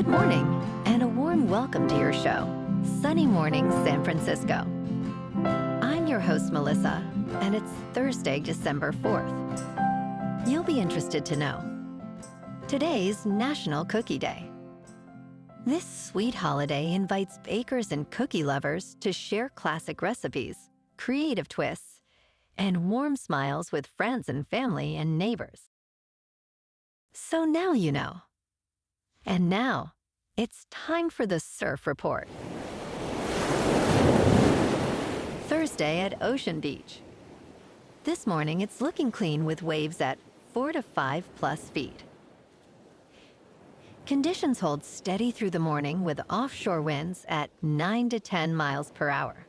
Good morning, and a warm welcome to your show, Sunny Mornings San Francisco. I'm your host, Melissa, and it's Thursday, December 4th. You'll be interested to know today's National Cookie Day. This sweet holiday invites bakers and cookie lovers to share classic recipes, creative twists, and warm smiles with friends and family and neighbors. So now you know. And now, it's time for the Surf Report. Thursday at Ocean Beach. This morning, it's looking clean with waves at 4 to 5 plus feet. Conditions hold steady through the morning with offshore winds at 9 to 10 miles per hour.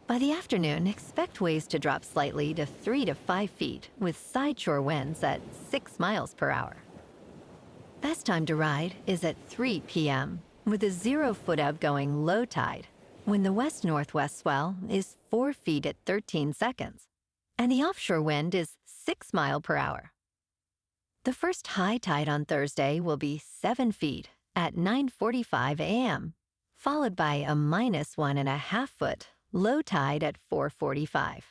By the afternoon, expect waves to drop slightly to 3 to 5 feet with sideshore winds at 6 miles per hour. Best time to ride is at 3 p.m. with a 0 foot outgoing low tide when the west-northwest swell is 4 feet at 13 seconds and the offshore wind is 6 miles per hour. The first high tide on Thursday will be 7 feet at 9:45 a.m., followed by a -1.5 foot low tide at 4:45.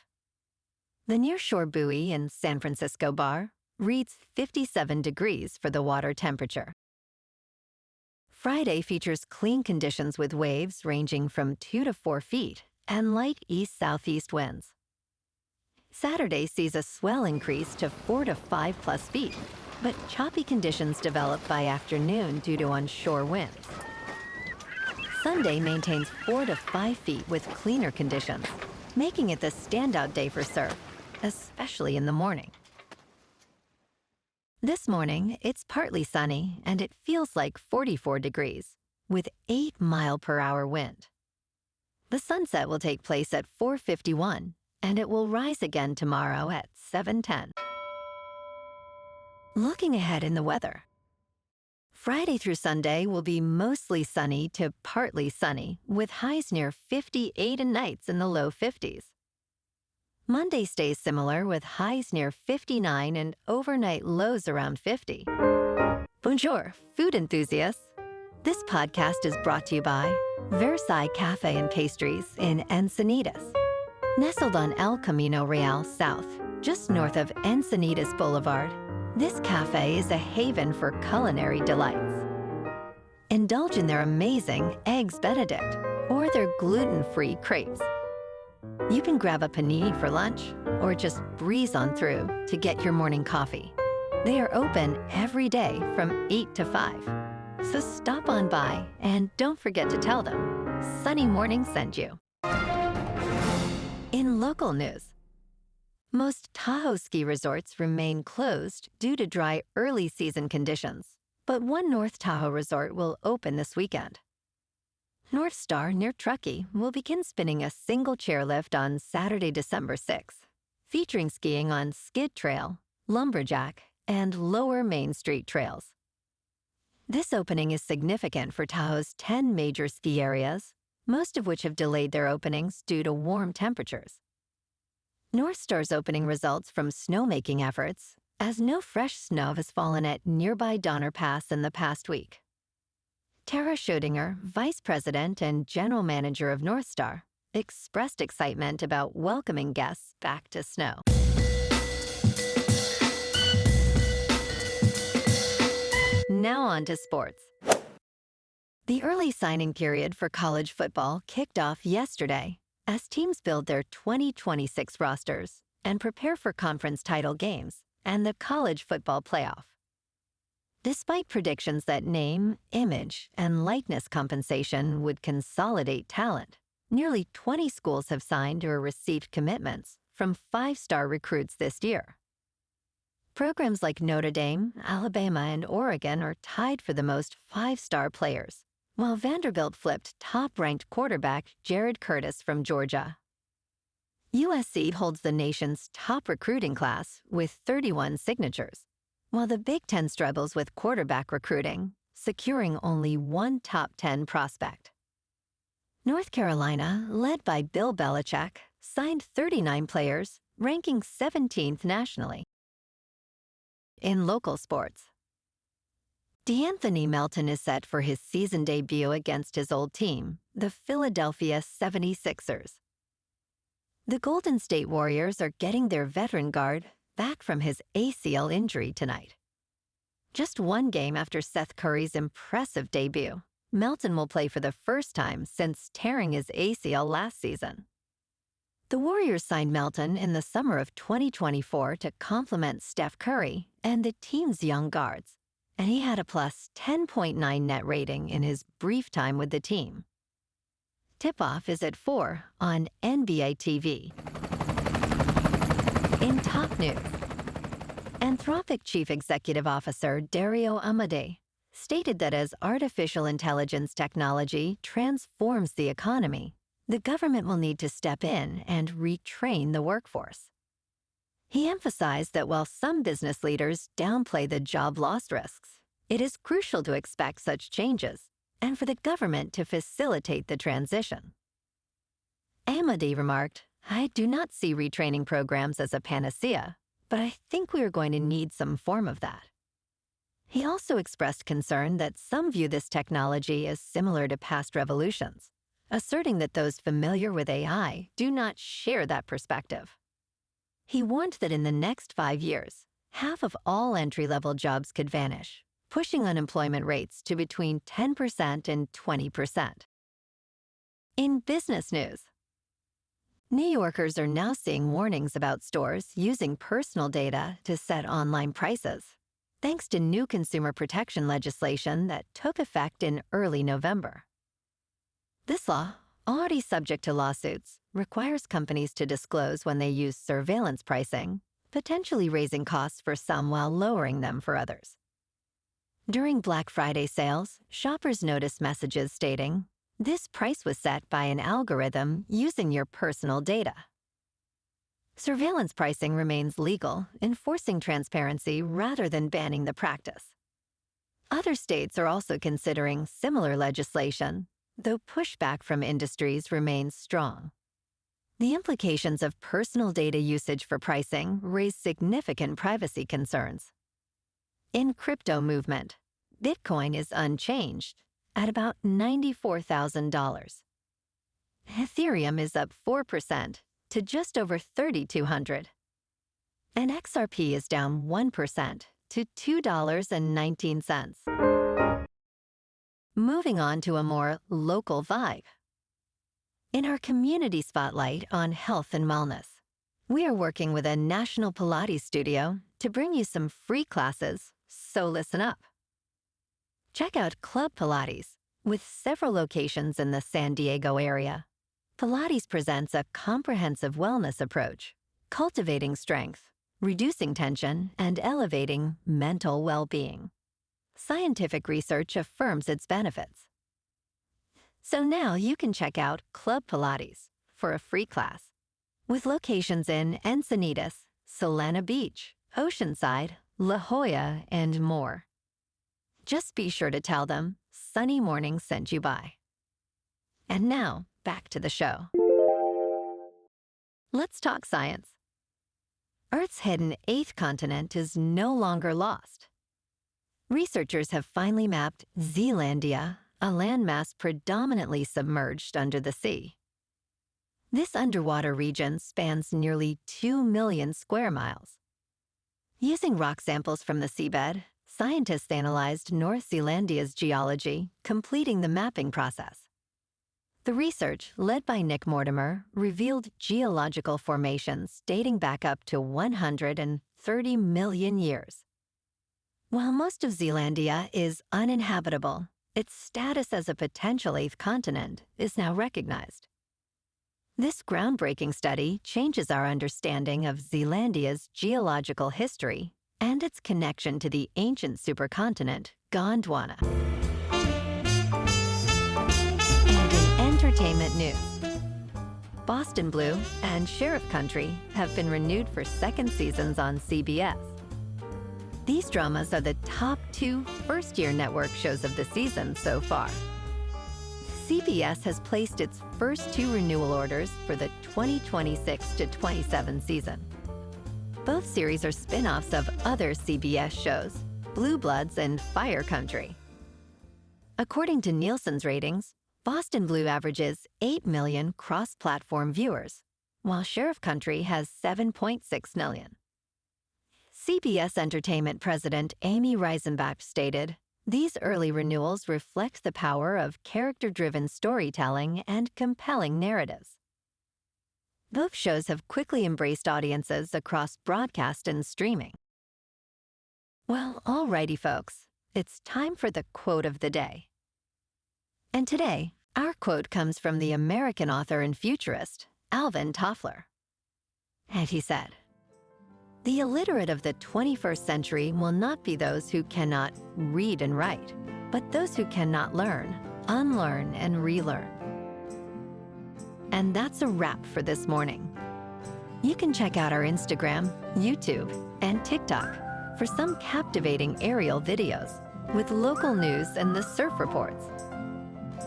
The nearshore buoy in San Francisco Bar reads 57 degrees for the water temperature. Friday features clean conditions with waves ranging from 2 to 4 feet and light east-southeast winds. Saturday sees a swell increase to 4 to 5 plus feet, but choppy conditions develop by afternoon due to onshore winds. Sunday maintains 4 to 5 feet with cleaner conditions, making it the standout day for surf, especially in the morning. This morning, it's partly sunny and it feels like 44 degrees, with 8 mile-per-hour wind. The sunset will take place at 4:51, and it will rise again tomorrow at 7:10. Looking ahead in the weather. Friday through Sunday will be mostly sunny to partly sunny, with highs near 58 and nights in the low 50s. Monday stays similar with highs near 59 and overnight lows around 50. Bonjour, food enthusiasts. This podcast is brought to you by Versailles Cafe and Pastries in Encinitas. Nestled on El Camino Real South, just north of Encinitas Boulevard, this cafe is a haven for culinary delights. Indulge in their amazing Eggs Benedict or their gluten-free crepes. You can grab a panini for lunch or just breeze on through to get your morning coffee. They are open every day from 8 to 5. So stop on by and don't forget to tell them Sunny Morning sent you. In local news, most Tahoe ski resorts remain closed due to dry early season conditions, but one North Tahoe resort will open this weekend. Northstar near Truckee will begin spinning a single chairlift on Saturday, December 6th, featuring skiing on Skid Trail, Lumberjack, and Lower Main Street trails. This opening is significant for Tahoe's 10 major ski areas, most of which have delayed their openings due to warm temperatures. Northstar's opening results from snowmaking efforts, as no fresh snow has fallen at nearby Donner Pass in the past week. Tara Schoedinger, Vice President and General Manager of Northstar, expressed excitement about welcoming guests back to snow. Now on to sports. The early signing period for college football kicked off yesterday as teams build their 2026 rosters and prepare for conference title games and the college football playoff. Despite predictions that name, image, and likeness compensation would consolidate talent, nearly 20 schools have signed or received commitments from 5-star recruits this year. Programs like Notre Dame, Alabama, and Oregon are tied for the most 5-star players, while Vanderbilt flipped top-ranked quarterback Jared Curtis from Georgia. USC holds the nation's top recruiting class with 31 signatures, while the Big Ten struggles with quarterback recruiting, securing only one top 10 prospect. North Carolina, led by Bill Belichick, signed 39 players, ranking 17th nationally. In local sports, D'Anthony Melton is set for his season debut against his old team, the Philadelphia 76ers. The Golden State Warriors are getting their veteran guard back from his ACL injury tonight. Just one game after Seth Curry's impressive debut, Melton will play for the first time since tearing his ACL last season. The Warriors signed Melton in the summer of 2024 to complement Steph Curry and the team's young guards, and he had a plus 10.9 net rating in his brief time with the team. Tip-off is at 4 on NBA TV. In top news, Anthropic Chief Executive Officer Dario Amodei stated that as artificial intelligence technology transforms the economy, the government will need to step in and retrain the workforce. He emphasized that while some business leaders downplay the job loss risks, it is crucial to expect such changes and for the government to facilitate the transition. Amodei remarked, "I do not see retraining programs as a panacea, but I think we are going to need some form of that." He also expressed concern that some view this technology as similar to past revolutions, asserting that those familiar with AI do not share that perspective. He warned that in the next 5 years, half of all entry-level jobs could vanish, pushing unemployment rates to between 10% and 20%. In business news, New Yorkers are now seeing warnings about stores using personal data to set online prices, thanks to new consumer protection legislation that took effect in early November. This law, already subject to lawsuits, requires companies to disclose when they use surveillance pricing, potentially raising costs for some while lowering them for others. During Black Friday sales, shoppers noticed messages stating, "This price was set by an algorithm using your personal data." Surveillance pricing remains legal, enforcing transparency rather than banning the practice. Other states are also considering similar legislation, though pushback from industries remains strong. The implications of personal data usage for pricing raise significant privacy concerns. In crypto movement, Bitcoin is unchanged at about $94,000. Ethereum is up 4% to just over $3,200. And XRP is down 1% to $2.19. Moving on to a more local vibe. In our community spotlight on health and wellness, we are working with a national Pilates studio to bring you some free classes, so listen up. Check out Club Pilates, with several locations in the San Diego area. Pilates presents a comprehensive wellness approach, cultivating strength, reducing tension, and elevating mental well-being. Scientific research affirms its benefits. So now you can check out Club Pilates for a free class, with locations in Encinitas, Solana Beach, Oceanside, La Jolla, and more. Just be sure to tell them Sunny Morning sent you by. And now, back to the show. Let's talk science. Earth's hidden 8th continent is no longer lost. Researchers have finally mapped Zealandia, a landmass predominantly submerged under the sea. This underwater region spans nearly 2 million square miles. Using rock samples from the seabed, scientists analyzed North Zealandia's geology, completing the mapping process. The research, led by Nick Mortimer, revealed geological formations dating back up to 130 million years. While most of Zealandia is uninhabitable, its status as a potential 8th continent is now recognized. This groundbreaking study changes our understanding of Zealandia's geological history and its connection to the ancient supercontinent Gondwana. And in entertainment news, Boston Blue and Sheriff Country have been renewed for second seasons on CBS. These dramas are the top 2 first-year network shows of the season so far. CBS has placed its first 2 renewal orders for the 2026 to 27 season. Both series are spin-offs of other CBS shows, blue bloods and fire country. According to Nielsen's ratings, Boston Blue averages 8 million cross-platform viewers, while Sheriff Country has 7.6 million. CBS Entertainment President Amy Reisenbach stated, "These early renewals reflect the power of character-driven storytelling and compelling narratives." Both shows have quickly embraced audiences across broadcast and streaming. Well, alrighty folks, it's time for the quote of the day. And today, our quote comes from the American author and futurist, Alvin Toffler. And he said, "The illiterate of the 21st century will not be those who cannot read and write, but those who cannot learn, unlearn, and relearn." And that's a wrap for this morning. You can check out our Instagram, YouTube, and TikTok for some captivating aerial videos with local news and the surf reports.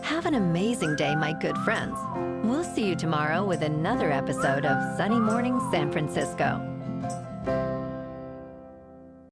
Have an amazing day, my good friends. We'll see you tomorrow with another episode of Sunny Morning San Francisco.